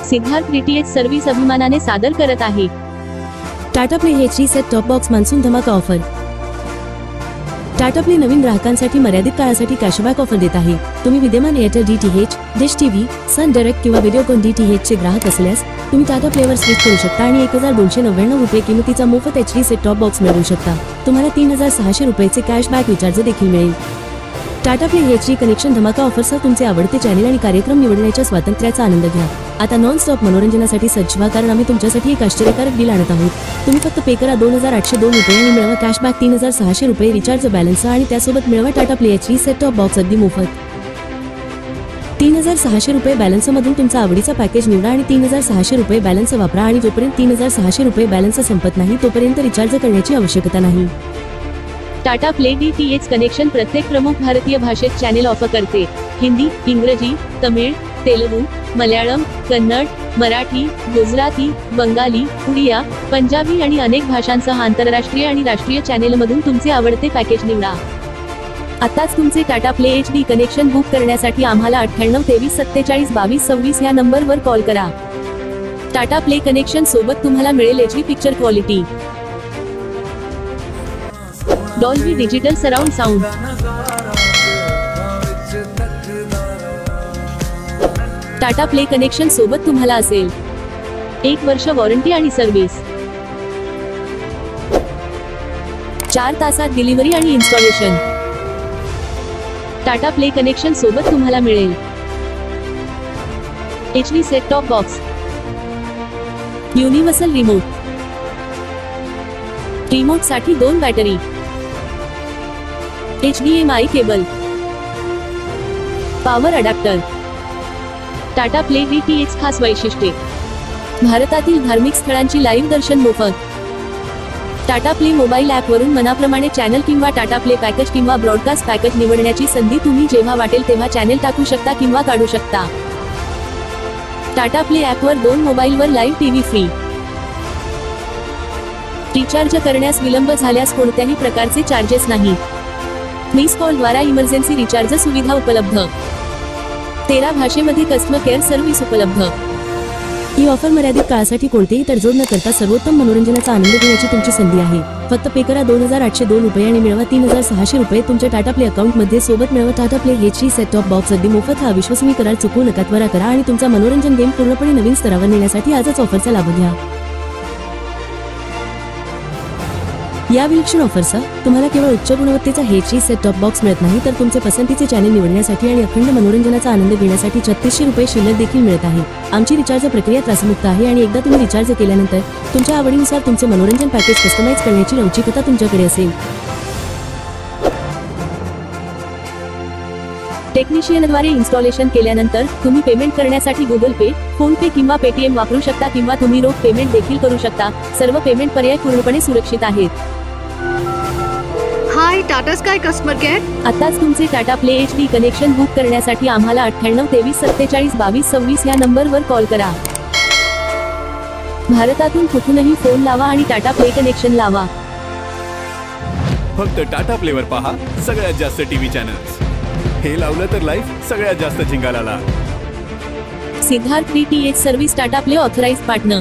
Siddharth DTH service अभिमानाने सादर करत आहे Tata play HD set top box monsoon धमाका ऑफर। टाटा प्ले नवीन ग्राहकांसाठी मर्यादित काळासाठी कॅशबॅक ऑफर देत आहे। तुम्ही विद्यमान Airtel DTH, dish TV, Sun Direct किंवा व्हिडिओकॉन डीटीएच चे ग्राहक असल्यास तुम्ही टाटा प्लेवर स्विच करू शकता आणि 1299 रुपये किमतीचा मोफत HD सेट टॉप बॉक्स मिळवू शकता। तुम्हाला 3600 रुपयाचे कॅशबॅक रिचार्ज देखील मिळेल। टाटा प्ले HD कनेक्शन धमाका ऑफरसह तुमचे आवडते चॅनेल आणि कार्यक्रम निवडण्याच्या स्वातंत्र्याचा आनंद घ्या। आता नॉन स्टॉप मनोरंजनासाठी सज्ज व्हा, कारण आम्ही तुमच्यासाठी एक आश्चर्यकारक डील आणत आहोत। तुम्ही फक्त पे करा 2802 रुपये आणि मिळवा कॅशबॅक 3600 रुपये रिचार्ज बॅलन्स आणि त्यासोबत मिळवा Tata play HD set top box अगदी मोफत। 3600 रुपये बॅलन्स मधून तुमचा आवडीचा पॅकेज निवडा आणि 3600 रुपये बॅलन्स वापरा आणि जोपर्यंत 3600 रुपये बॅलन्स संपत नाही तोपर्यंत रिचार्ज करण्याची आवश्यकता नाही। टाटा प्ले डीटीएच कनेक्शन प्रत्येक प्रमुख भारतीय भाषेत चॅनेल ऑफर करते। हिंदी, इंग्रजी, तमिळ, तेलुगू, मल्याळम, कन्नड, मराठी, गुजराती, बंगाली, उडिया, पंजाबी आणि अनेक भाषांसह आंतरराष्ट्रीय आणि राष्ट्रीय चॅनेलमधून तुमचे आवडते पॅकेज निवडा। आताच तुमचे Tata play HD connection book करण्यासाठी आम्हाला 98 23 47 22 26 या नंबरवर कॉल करा। टाटा प्ले कनेक्शन सोबत तुम्हाला मिळेल HD picture quality, Dolby digital surround sound, Tata play connection सोबत तुम्हाला असेल 1 वर्ष वॉरंटी आणि सर्व्हिस, 4 तासात डिलिव्हरी आणि इन्स्टॉलेशन। टाटा प्ले कनेक्शन सोबत तुम्हाला मिळेल HD set top box, universal remote साठी 2 battery, HDMI cable, power adapter. Tata play DTH खास वैशिष्ट्ये: भारतातील धार्मिक स्थळांची लाईव्ह दर्शन मोफत। टाटा प्ले मोबाईल ॲप वरून मनाप्रमाणे चॅनल किंवा टाटा प्ले पॅकेज किंवा ब्रॉडकास्ट पॅकेज निवडण्याची संधी। तुम्ही जेव्हा वाटेल तेव्हा चॅनल टाकू शकता किंवा काढू शकता। टाटा प्ले ॲप वर 2 मोबाईलवर लाईव्ह टीव्ही फ्री। रिचार्ज करण्यास विलंब झाल्यास कोणत्याही प्रकारचे चार्जेस नाही। मिस कॉल द्वारा इमर्जन्सी रिचार्ज सुविधा उपलब्ध। 13 भाषेमध्ये कस्टमर केअर सर्व्हिस उपलब्ध। ही ऑफर मर्यादित काळासाठी कोणतेही तडजोड न करता सर्वोत्तम मनोरंजनाचा आनंद घेण्याची तुमची संधी आहे। फक्त पे करा 2802 रुपये आणि मिळवा 3600 रुपये तुमच्या टाटा प्ले अकाउंट मध्ये। सोबत मिळवा Tata play HD set top box अगदी मोफत। हा विश्वसनीय करार चुकवू नका, त्वरा करा आणि तुमचा मनोरंजन गेम पूर्णपणे नवीन स्तरावर नेण्यासाठी आजच ऑफरचा लाभ घ्या। या विलक्षण ऑफरचा तुम्हाला केवळ उच्च गुणवत्तेचा HD सेट टॉप बॉक्स मिळत नाही, तर तुमचे पसंतीचे चॅनेल निवडण्यासाठी आणि अखंड मनोरंजनाचा आनंद घेण्यासाठी 3600 रुपये शिल्लक देखील मिळत आहे। आमची रिचार्ज प्रक्रिया त्रासमुक्त आहे आणि एकदा तुम्ही रिचार्ज केल्यानंतर तुमच्या आवडीनुसार तुमचे मनोरंजन पॅकेज कस्टमाइज करण्याची लवचिकता तुमच्याकडे असेल। टेक्निशियनद्वारे इन्स्टॉलेशन केल्यानंतर तुम्ही पेमेंट करण्यासाठी गुगल पे, फोन पे किंवा पेटीएम वापरू शकता किंवा तुम्ही रोख पेमेंट देखील करू शकता। सर्व पेमेंट पर्याय पूर्णपणे सुरक्षित आहेत। हाय टाटा स्काय कस्टमर केअर। आताच तुमचे Tata play HD connection book करण्यासाठी आम्हाला 98 23 47 22 26 या नंबरवर कॉल करा। भारतातून कुठूनही फोन लावा आणि टाटा प्ले कनेक्शन लावा। फक्त टाटा प्लेवर पहा सगळ्यात जास्त टीव्ही चॅनल्स। हे लावलं तर लाईव्ह सगळ्यात जास्त झिंगालाला। Siddharth DTH service Tata Play authorised partner.